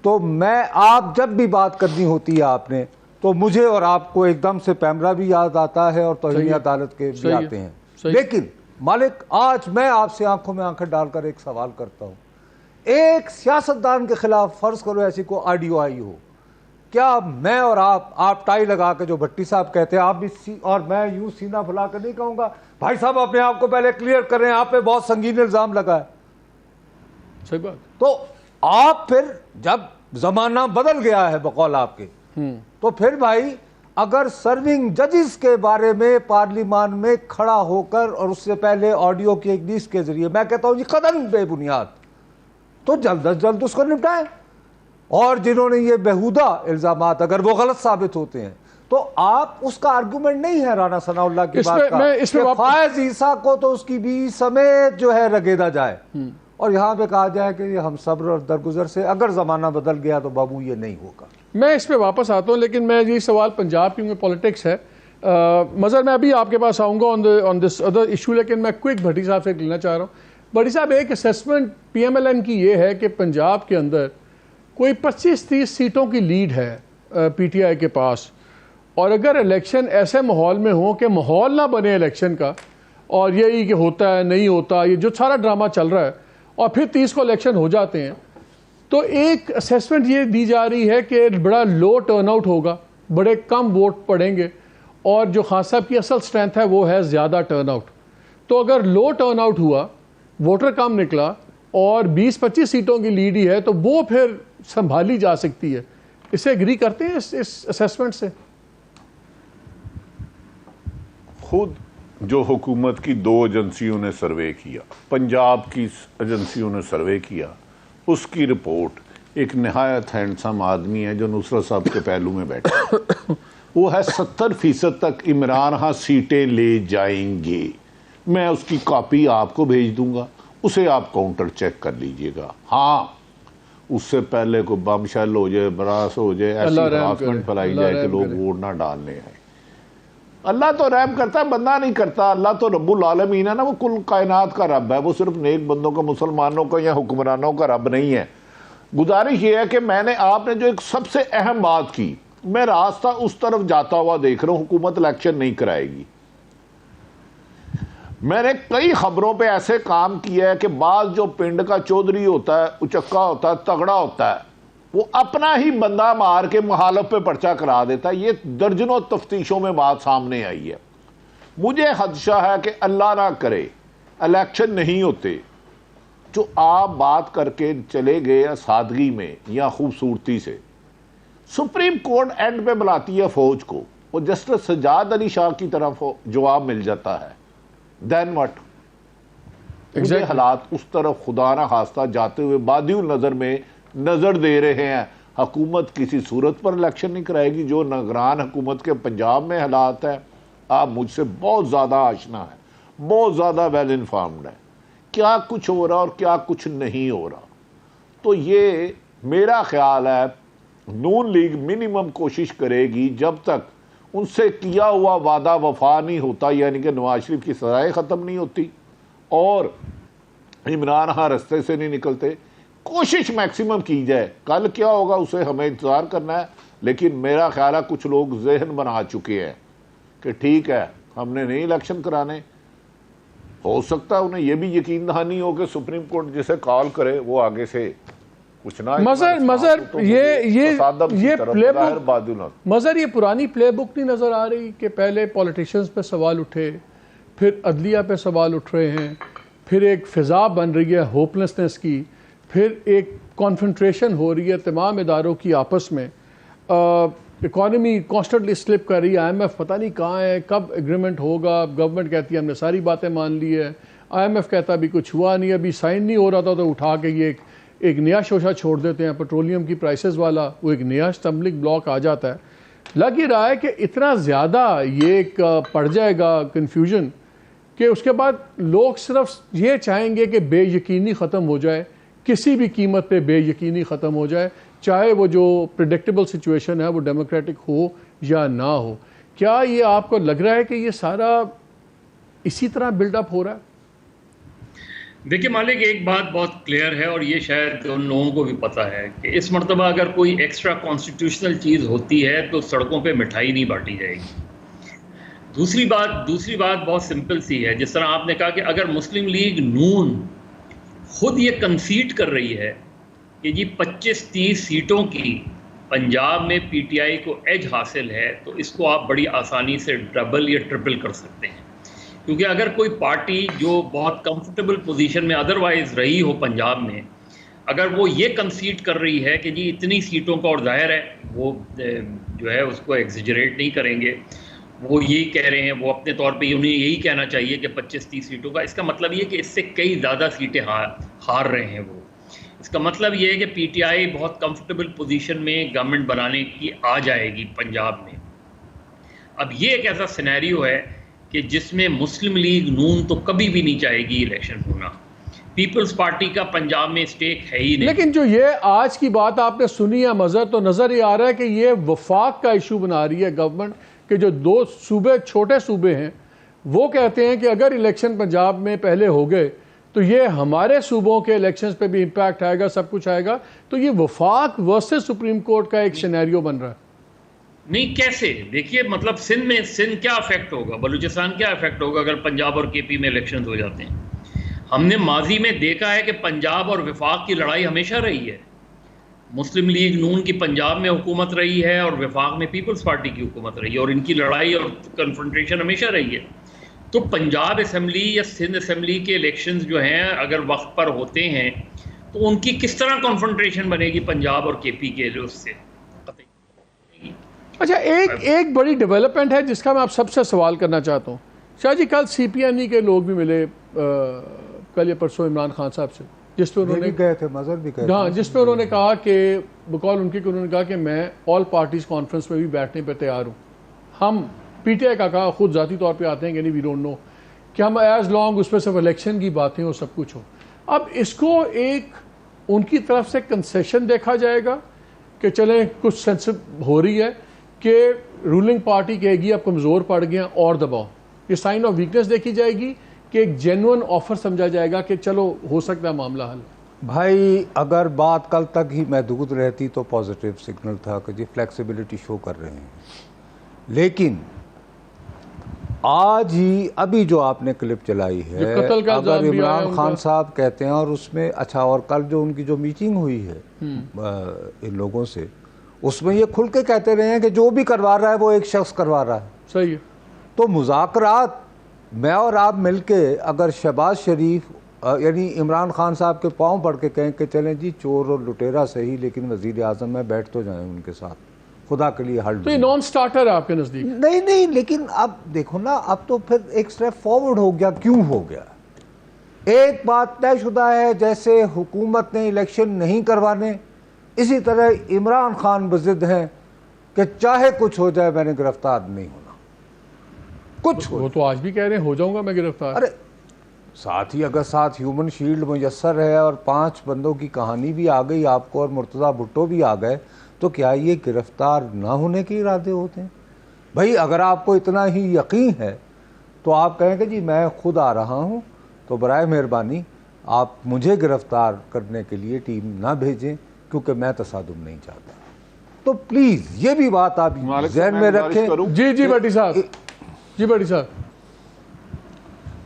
तो मैं, आप जब भी बात करनी होती है आपने, तो मुझे और आपको एकदम से पैमरा भी याद आता है और तौहीन अदालत के भी आते हैं। लेकिन मालिक, आज मैं आपसे आंखों में आंखें डालकर एक सवाल करता हूँ, एक सियासतदान के खिलाफ फर्ज करो ऐसी को ऑडियो आई हो, क्या मैं और आप टाई लगा के, जो भट्टी साहब कहते हैं, आप भी और मैं यूं सीना फुला कर नहीं कहूंगा, भाई साहब अपने आप को पहले क्लियर करें, आप पे बहुत संगीन इल्जाम लगा है। सही बात। तो आप फिर जब जमाना बदल गया है बकौल आपके, तो फिर भाई अगर सर्विंग जजेस के बारे में पार्लियामान में खड़ा होकर और उससे पहले ऑडियो की एक नीस के जरिए, मैं कहता हूं जी कदम बेबुनियाद, तो जल्द अज जल्द उसको निपटाएं। और जिन्होंने ये बेहुदा इल्जामात अगर वो गलत साबित होते हैं, तो आप, उसका आर्गुमेंट नहीं है राना सनाउल्लाह की बात का, फायज ईसा को तो उसकी भी समेत जो है रगेदा जाए और यहाँ पे कहा जाए कि हम सब्र और दरगुजर से, अगर ज़माना बदल गया तो बाबू ये नहीं होगा। मैं इस पे वापस आता हूँ, लेकिन मैं ये सवाल पंजाब की पॉलिटिक्स है, मज़र मैं अभी आपके पास आऊँगा ऑन दिस अदर इशू, लेकिन मैं क्विक भट्टी साहब से लेना चाह रहा हूँ। भट्टी साहब, एक असेसमेंट PMLN की ये है कि पंजाब के अंदर कोई 25-30 सीटों की लीड है PTI के पास, और अगर इलेक्शन ऐसे माहौल में हो कि माहौल ना बने इलेक्शन का, और यही कि होता है नहीं होता, ये जो सारा ड्रामा चल रहा है, और फिर 30 को इलेक्शन हो जाते हैं, तो एक असेसमेंट ये दी जा रही है कि बड़ा लो टर्नआउट होगा, बड़े कम वोट पड़ेंगे, और जो खान साहब की असल स्ट्रेंथ है वो है ज़्यादा टर्नआउट। तो अगर लो टर्नआउट हुआ, वोटर कम निकला और 20-25 सीटों की लीड ही है, तो वो फिर संभाली जा सकती है। इसे एग्री करते हैं इस असेसमेंट से? खुद जो हुकूमत की 2 एजेंसियों ने सर्वे किया, पंजाब की एजेंसियों ने सर्वे किया, उसकी रिपोर्ट, एक नहायत हैंडसम आदमी है जो नुसरत साहब के पहलू में बैठा, वो है 70% तक इमरान खान सीटें ले जाएंगे। मैं उसकी कॉपी आपको भेज दूंगा, उसे आप काउंटर चेक कर लीजिएगा। हाँ, उससे पहले कोई बम शैल हो जाए, बरास हो जाए, ऐसी अल्लाह रहम हरासमेंट करे, फैलाई अल्लाह जाए कि रहम लोग करे। वोट ना डालने आए। अल्लाह तो रहम करता है, बंदा नहीं करता। अल्लाह तो रब्बुल आलमीन है ना, वो कुल कायनात का रब है, वो सिर्फ नेक बंदों का, मुसलमानों का या हुक्मरानों का रब नहीं है। गुजारिश ये है कि मैंने आपने जो एक सबसे अहम बात की, मैं रास्ता उस तरफ जाता हुआ देख रहा हूं, हुकूमत इलेक्शन नहीं कराएगी। मैंने कई खबरों पे ऐसे काम किया है कि बाज जो पिंड का चौधरी होता है, उचक्का होता है, तगड़ा होता है, वो अपना ही बंदा मार के मुखालिफ पे पर्चा करा देता है। ये दर्जनों तफ्तीशों में बात सामने आई है। मुझे खदशा है कि अल्लाह ना करे इलेक्शन नहीं होते, जो आप बात करके चले गए सादगी में या खूबसूरती से, सुप्रीम कोर्ट एंड पे बुलाती है फौज को, वो जस्टिस सज्जाद अली शाह की तरफ जवाब मिल जाता है, देन व्हाट? मुझे हालात उस तरफ खुदा ना खास्ता जाते हुए बादिउल नज़र में नज़र दे रहे हैं। हुकूमत किसी सूरत पर इलेक्शन नहीं कराएगी। जो निगरान हुकूमत के पंजाब में हालात है, आप मुझसे बहुत ज़्यादा आशना है, बहुत ज़्यादा वेल इन्फॉर्म्ड है, क्या कुछ हो रहा और क्या कुछ नहीं हो रहा। तो ये मेरा ख्याल है नून लीग मिनिमम कोशिश करेगी, जब तक उनसे किया हुआ वादा वफा नहीं होता, यानी कि नवाज शरीफ की सजाएं ख़त्म नहीं होती और इमरान खान रास्ते से नहीं निकलते, कोशिश मैक्सिमम की जाए। कल क्या होगा उसे हमें इंतज़ार करना है, लेकिन मेरा ख्याल है कुछ लोग जहन बना चुके हैं कि ठीक है हमने नहीं इलेक्शन कराने। हो सकता है उन्हें यह भी यकीन दहानी हो कि सुप्रीम कोर्ट जिसे कॉल करे वो आगे से कुछ ना मज़र तो ये प्लेबुक, मज़र ये पुरानी प्लेबुक नहीं नज़र आ रही कि पहले पॉलिटिशियंस पे सवाल उठे, फिर अदलिया पे सवाल उठ रहे हैं, फिर एक फ़िज़ा बन रही है होपलेसनेस की, फिर एक कॉन्फेंट्रेशन हो रही है तमाम इदारों की आपस में, इकॉनमी कॉन्स्टेंटली स्लिप कर रही है, IMF पता नहीं कहाँ है, कब एग्रीमेंट होगा। गवर्नमेंट कहती है हमने सारी बातें मान ली है, IMF कहता अभी कुछ हुआ नहीं, अभी साइन नहीं हो रहा था, तो उठा के ये एक नया शोशा छोड़ देते हैं पेट्रोलियम की प्राइसेस वाला, वो एक नया स्टम्बलिंग ब्लॉक आ जाता है। लग ही रहा है कि इतना ज़्यादा ये एक पड़ जाएगा कन्फ्यूजन कि उसके बाद लोग सिर्फ ये चाहेंगे कि बेयकीनी ख़त्म हो जाए, किसी भी कीमत पे बेयकीनी ख़त्म हो जाए, चाहे वो जो प्रेडिक्टेबल सिचुएशन है वो डेमोक्रेटिक हो या ना हो। क्या ये आपको लग रहा है कि ये सारा इसी तरह बिल्डअप हो रहा है? देखिए मालिक, एक बात बहुत क्लियर है और ये शायद उन लोगों को भी पता है कि इस मरतबा अगर कोई एक्स्ट्रा कॉन्स्टिट्यूशनल चीज़ होती है तो सड़कों पे मिठाई नहीं बांटी जाएगी। दूसरी बात बहुत सिंपल सी है। जिस तरह आपने कहा कि अगर मुस्लिम लीग नून खुद ये कंसीड कर रही है कि जी 25-30 सीटों की पंजाब में PTI को एज हासिल है, तो इसको आप बड़ी आसानी से डबल या ट्रिपल कर सकते हैं। क्योंकि अगर कोई पार्टी जो बहुत कंफर्टेबल पोजीशन में अदरवाइज रही हो पंजाब में, अगर वो ये कंसीड कर रही है कि जी इतनी सीटों का, और जाहिर है वो जो है उसको एग्जिजरेट नहीं करेंगे, वो यही कह रहे हैं, वो अपने तौर पे उन्हें यही कहना चाहिए कि 25-30 सीटों का, इसका मतलब ये कि इससे कई ज़्यादा सीटें हार रहे हैं वो। इसका मतलब ये है कि PTI बहुत कंफर्टेबल पोजीशन में गवर्नमेंट बनाने की आ जाएगी पंजाब में। अब ये एक ऐसा सिनेरियो है कि जिसमें मुस्लिम लीग नून तो कभी भी नहीं चाहेगी इलेक्शन होना। पीपल्स पार्टी का पंजाब में स्टेक है ही नहीं। लेकिन जो ये आज की बात आपने सुनी है मज़र, तो नज़र ये आ रहा है कि ये वफाक का इशू बना रही है गवर्नमेंट के। जो दो सूबे, छोटे सूबे हैं, वो कहते हैं कि अगर इलेक्शन पंजाब में पहले हो गए तो ये हमारे सूबों के इलेक्शंस पे भी इम्पैक्ट आएगा, सब कुछ आएगा। तो ये वफाक वर्सेस सुप्रीम कोर्ट का एक सिनेरियो बन रहा है। नहीं, कैसे? देखिए मतलब सिंध क्या अफेक्ट होगा, बलूचिस्तान क्या अफेक्ट होगा अगर पंजाब और KP में इलेक्शन हो जाते हैं। हमने माजी में देखा है कि पंजाब और वफाक की लड़ाई हमेशा रही है। मुस्लिम लीग नून की पंजाब में हुकूमत रही है और वफाक में पीपल्स पार्टी की हुकूमत रही है, और इनकी लड़ाई और कन्फ्रंटेशन हमेशा रही है। तो पंजाब असम्बली या सिंध असम्बली के इलेक्शंस जो हैं अगर वक्त पर होते हैं तो उनकी किस तरह कॉन्फ्रंटेशन बनेगी पंजाब और KP के उससे। अच्छा, एक बड़ी डेवलपमेंट है जिसका मैं आप सबसे सवाल करना चाहता हूँ। शाह जी, कल CPNE के लोग भी मिले कल या परसों इमरान खान साहब से, जिस पे उन्होंने गए थे, मज़र भी गए थे। हाँ, जिस पे उन्होंने कहा कि बकौल उनकी उन्होंने कहा कि मैं ऑल पार्टीज कॉन्फ्रेंस में भी बैठने पर तैयार हूँ। हम PTI का कहा खुद ज़ाती तौर पे आते हैं कि नहीं, वी डोंट नो, कि हम एज लॉन्ग उस पर सिर्फ इलेक्शन की बातें हो, सब कुछ हो। अब इसको एक उनकी तरफ से कंसेशन देखा जाएगा कि चलें कुछ सेंस हो रही है कि रूलिंग पार्टी कहेगी अब कमज़ोर पड़ गए और दबाओ, ये साइन ऑफ वीकनेस देखी जाएगी कि एक जेन्युइन ऑफर समझा जाएगा कि चलो हो सकता है मामला हल? भाई अगर बात कल तक ही महदूद रहती तो पॉजिटिव सिग्नल था कि जी फ्लेक्सिबिलिटी शो कर रहे हैं, लेकिन आज ही अभी जो आपने क्लिप चलाई है, अगर इमरान खान साहब कहते हैं और उसमें अच्छा, और कल जो उनकी जो मीटिंग हुई है इन लोगों से, उसमें ये खुल के कहते रहे हैं कि जो भी करवा रहा है वो एक शख्स करवा रहा है। सही है। तो मुज़ाकरात मैं और आप मिलके अगर शहबाज शरीफ यानी इमरान खान साहब के पाँव पड़ के कहें कि चलें जी चोर और लुटेरा सही लेकिन वज़ीर आज़म में बैठ तो जाएं उनके साथ, खुदा के लिए हल, तो ये नॉन स्टार्टर है आपके नज़दीक? नहीं, लेकिन अब देखो ना, अब तो फिर एक स्टेप फॉरवर्ड हो गया। क्यों हो गया? एक बात तयशुदा है, जैसे हुकूमत ने इलेक्शन नहीं करवाने, इसी तरह इमरान खान बज़िद हैं कि चाहे कुछ हो जाए मैंने गिरफ्तार नहीं होना, कुछ वो तो आज भी कह रहे हैं हो जाऊंगा मैं गिरफ्तार। अरे साथ ही अगर साथ ह्यूमन शील्ड मुयस्सर है और 5 बंदों की कहानी भी आ गई आपको और मुर्तज़ा भुट्टो भी आ गए, तो क्या ये गिरफ्तार ना होने के इरादे होते हैं? भाई अगर आपको इतना ही यकीन है तो आप कहें कि जी मैं खुद आ रहा हूँ, तो बराए मेहरबानी आप मुझे गिरफ्तार करने के लिए टीम ना भेजें, क्योंकि मैं तसादुम नहीं चाहता। तो प्लीज़ ये भी बात आप ज़हन में रखें। जी भट्टी साहब, जी भट्टी साहब।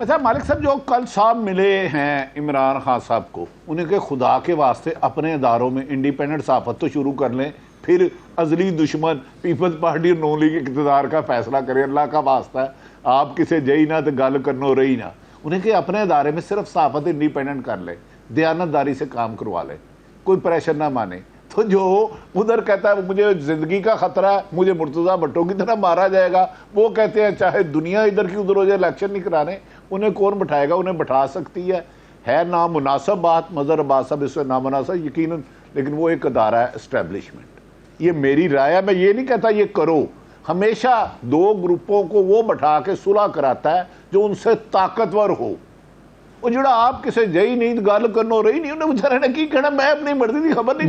अच्छा मालिक साहब, जो कल साहब मिले हैं इमरान खान साहब को, उनके खुदा के वास्ते अपने इदारों में इंडिपेंडेंट सहाफत तो शुरू कर लें, फिर अजली दुश्मन पीपल्स पार्टी नून लीग इक़्तिदार का फैसला करें। अल्लाह का वास्ता है आप किसे जई ना तो गल करनो रही ना, उनके अपने इदारे में सिर्फ सहाफत इंडिपेंडेंट कर ले, दयानतदारी से काम करवा ले, कोई प्रेशर ना माने। तो जो उधर कहता है मुझे ज़िंदगी का ख़तरा है, मुझे मुर्तज़ा भट्टो की तरह मारा जाएगा, वो कहते हैं चाहे दुनिया इधर की उधर हो जाए इलेक्शन नहीं कराने, उन्हें कौन बिठाएगा? उन्हें बिठा सकती है नामुनासिब बात, मज़हर अब्बास साहब इससे नामुनासिब यकीनन, लेकिन वो एक अदारा है इस्टेब्लिशमेंट। ये मेरी राय है, मैं ये नहीं कहता ये करो। हमेशा 2 ग्रुपों को वो बिठा के सुलह कराता है जो उनसे ताकतवर हो। वो जो आप किसे जई नहीं गल करनो रही नहीं, उन्हें बेचारे ने की कहना, मैं अपनी मर्जी की खबर नहीं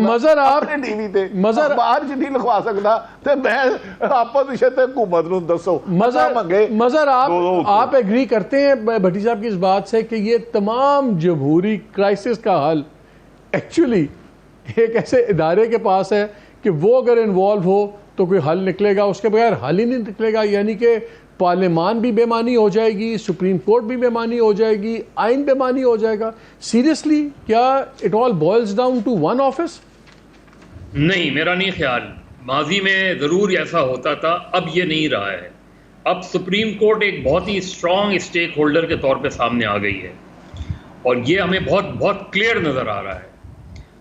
मज़र आप टीवी ते मज़र बाहर च नहीं लिखवा सकता, तो मैं आपोजिशन ते हुकूमत नूं दसो मज़र आप एग्री करते हैं भट्टी साहब की इस बात से कि ये तमाम जमहूरी क्राइसिस का हल एक्चुअली एक ऐसे इदारे के पास है कि वो अगर इन्वॉल्व हो तो कोई हल निकलेगा, उसके बगैर हल ही नहीं निकलेगा? यानी कि पार्लियामान भी बेमानी हो जाएगी, सुप्रीम कोर्ट भी बेमानी हो जाएगी, आइन बेमानी हो जाएगा। सीरियसली क्या it all boils down to one office? नहीं, मेरा नहीं ख्याल। माजी में ज़रूर ऐसा होता था, अब ये नहीं रहा है। अब सुप्रीम कोर्ट एक बहुत ही स्ट्रॉन्ग स्टेक होल्डर के तौर पे सामने आ गई है और ये हमें बहुत बहुत क्लियर नज़र आ रहा है।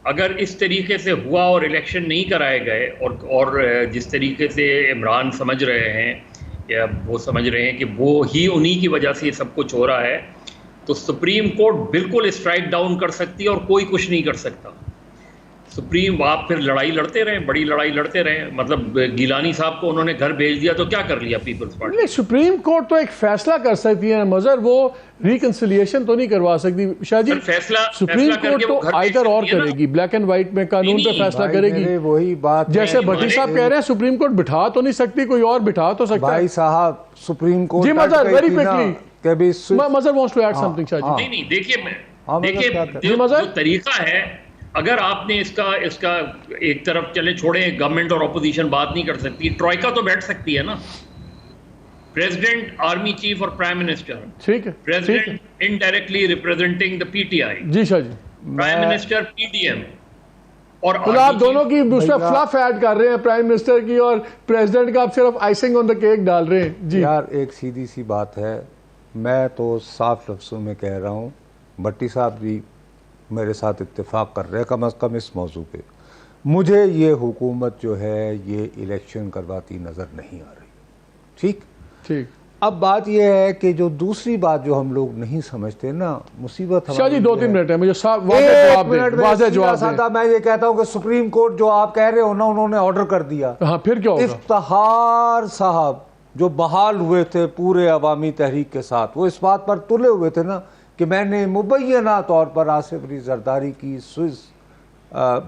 अगर इस तरीके से हुआ और इलेक्शन नहीं कराए गए और जिस तरीके से इमरान समझ रहे हैं या वो समझ रहे हैं कि वो ही उन्हीं की वजह से ये सब कुछ हो रहा है, तो सुप्रीम कोर्ट बिल्कुल स्ट्राइक डाउन कर सकती है और कोई कुछ नहीं कर सकता। सुप्रीम आप फिर लड़ाई लड़ते रहे, बड़ी लड़ाई लड़ते रहे। मतलब गिलानी साहब को उन्होंने घर भेज दिया तो क्या कर लिया पीपल्स पार्टी? नहीं, सुप्रीम कोर्ट तो एक फैसला कर सकती है मज़र, वो रिकंसिलिएशन तो नहीं करवा सकती। शाहजी फैसला सुप्रीम कोर्ट तो आइदर और करेगी, ब्लैक एंड व्हाइट में कानून पे फैसला करेगी। वही बात जैसे भट्टी साहब कह रहे हैं सुप्रीम कोर्ट बिठा तो नहीं सकती, कोई और बिठा तो सकता है। भाई साहब सुप्रीम कोर्ट जी Mazhar very quickly Mazhar wants to add something. Shahji नहीं, देखिए जो तरीका है, अगर आपने इसका एक तरफ चले छोड़े, गवर्नमेंट और अपोजिशन बात नहीं कर सकती, ट्रॉइका तो बैठ सकती है ना, प्रेसिडेंट, आर्मी चीफ और प्राइम मिनिस्टर। ठीक है, president indirectly representing the PTI, जी शाह जी, प्राइम मिनिस्टर पीडीएम, और आप दोनों की दूसरा फ्लफ ऐड कर रहे हैं, प्राइम मिनिस्टर की और प्रेसिडेंट का आप सिर्फ आइसिंग ऑन द केक डाल रहे हैं। जी यार एक सीधी सी बात है, मैं तो साफ लफ्ज़ों में कह रहा हूँ, भट्टी साहब भी मेरे साथ इत्तेफाक कर रहे हैं कम अज़ कम इस मौजू पे, मुझे ये हुकूमत जो है ये इलेक्शन करवाती नज़र नहीं आ रही। ठीक। अब बात यह है कि जो दूसरी बात जो हम लोग नहीं समझते ना, मुसीबत शाह जी 2-3 मिनट है, मुझे सादा मैं ये कहता हूँ कि सुप्रीम कोर्ट जो आप कह रहे हो ना, उन्होंने ऑर्डर कर दिया। हाँ, फिर क्या होगा? इफ्तिखार साहब जो बहाल हुए थे पूरे अवामी तहरीक के साथ, वो इस बात पर तुले हुए थे ना कि मैंने मुबैना तौर पर आसिफ अली जरदारी की स्विस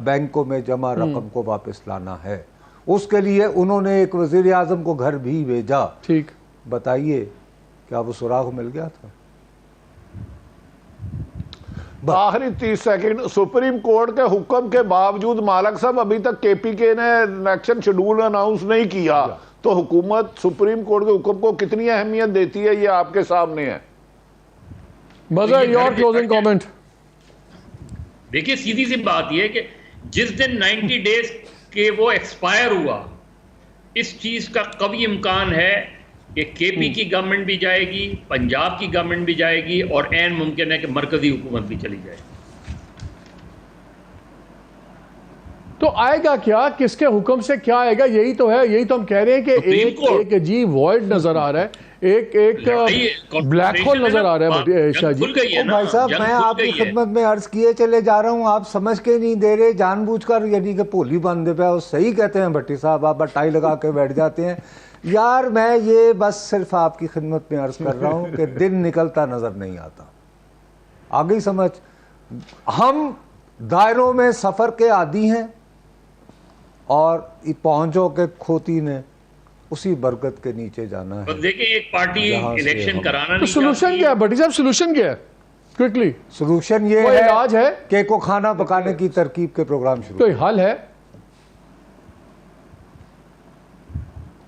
बैंकों में जमा रकम को वापस लाना है। उसके लिए उन्होंने एक वज़ीर आज़म को घर भी भेजा। ठीक, बताइए क्या वो सुराग मिल गया था? आखिरी 30 सेकंड, सुप्रीम कोर्ट के हुक्म के बावजूद मालक साहब अभी तक केपीके ने इलेक्शन शेड्यूल अनाउंस नहीं किया, तो हुकूमत सुप्रीम कोर्ट के हुक्म को कितनी अहमियत देती है ये आपके सामने है। मजा, योर क्लोजिंग कमेंट। देखिए सीधी सी बात यह है कि जिस दिन 90 डेज के वो एक्सपायर हुआ, इस चीज का कभी इम्कान है कि केपी की गवर्नमेंट भी जाएगी, पंजाब की गवर्नमेंट भी जाएगी और ऐन मुमकिन है कि मरकजी हुकूमत भी चली जाएगी। तो आएगा क्या, किसके हुक्म से क्या आएगा? यही तो है, यही तो हम कह रहे हैं कि एक अजीब वॉइड नजर आ रहा है, एक ब्लैक होल नजर आ रहा है। शाह जी, भाई साहब, मैं आपकी खिदमत में अर्ज किए चले जा रहा हूँ, आप समझ के नहीं दे रहे, जानबूझकर, यानी कि भोली बंदे पे। सही कहते हैं भट्टी साहब, आप टाई लगा के बैठ जाते हैं। यार मैं ये बस सिर्फ आपकी खिदमत में अर्ज कर रहा हूँ कि दिन निकलता नजर नहीं आता। आगे समझ, हम दायरों में सफर के आदी हैं और पहुंचो के खोती ने उसी बरकत के नीचे जाना है। तो देखिए, एक पार्टी इलेक्शन कराना तो सोल्यूशन क्या है भट्टी साहब? सोल्यूशन क्या है? क्विकली सोल्यूशन ये है, इलाज है कि को खाना पकाने की तरकीब के प्रोग्राम शुरू। तो हल है?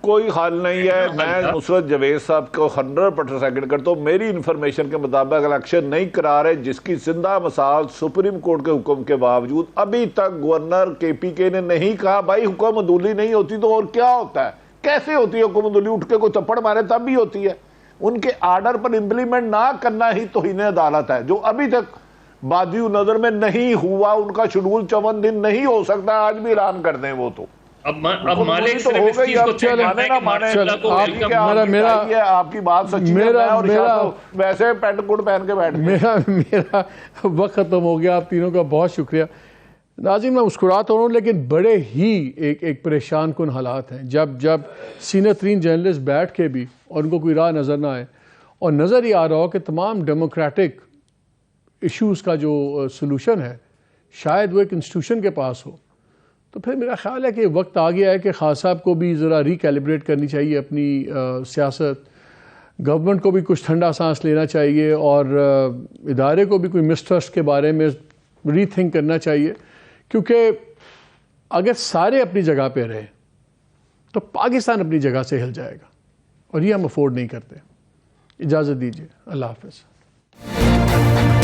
कोई हल नहीं है। मैं नुसरत जवेद साहब को 100% करता हूँ। मेरी इंफॉर्मेशन के मुताबिक इलेक्शन नहीं करा रहे, जिसकी जिंदा मिसाल सुप्रीम कोर्ट के हुक्म के बावजूद अभी तक गवर्नर केपीके ने नहीं कहा भाई हुक्म अदूली नहीं होती तो और क्या होता है, कैसे होती है हुक्म अदूली? उठ के कोई थप्पड़ मारे तब भी होती है। उनके आर्डर पर इम्प्लीमेंट ना करना ही तौहीन अदालत है, जो अभी तक बादियो नजर में नहीं हुआ। उनका शेड्यूल 54 दिन नहीं हो सकता, आज भी ऐलान कर दें वो तो। अब मालिक तो हो गई, अब माने ना माने, आपकी बात सच्ची है, और वैसे पैंट कोट पहन के बैठ मेरा वक्त खत्म हो गया। आप तीनों का बहुत शुक्रिया। नाज़रीन, मैं मुस्कुराता हूँ लेकिन बड़े ही एक परेशान कुन हालात हैं। जब सीनियर तरीन जर्नलिस्ट बैठ के भी और उनको कोई राह नज़र ना आए, और नज़र ही आ रहा हो कि तमाम डेमोक्रेटिक इश्यूज़ का जो सलूशन है शायद वो एक इंस्टीट्यूशन के पास हो, तो फिर मेरा ख़्याल है कि वक्त आ गया है कि खान साहब को भी ज़रा रिकैलिब्रेट करनी चाहिए अपनी सियासत। गवर्नमेंट को भी कुछ ठंडा सांस लेना चाहिए और इदारे को भी कोई मिसट्रस्ट के बारे में रीथिंक करना चाहिए, क्योंकि अगर सारे अपनी जगह पे रहे तो पाकिस्तान अपनी जगह से हिल जाएगा, और ये हम अफोर्ड नहीं करते। इजाज़त दीजिए, अल्लाह हाफ़िज़।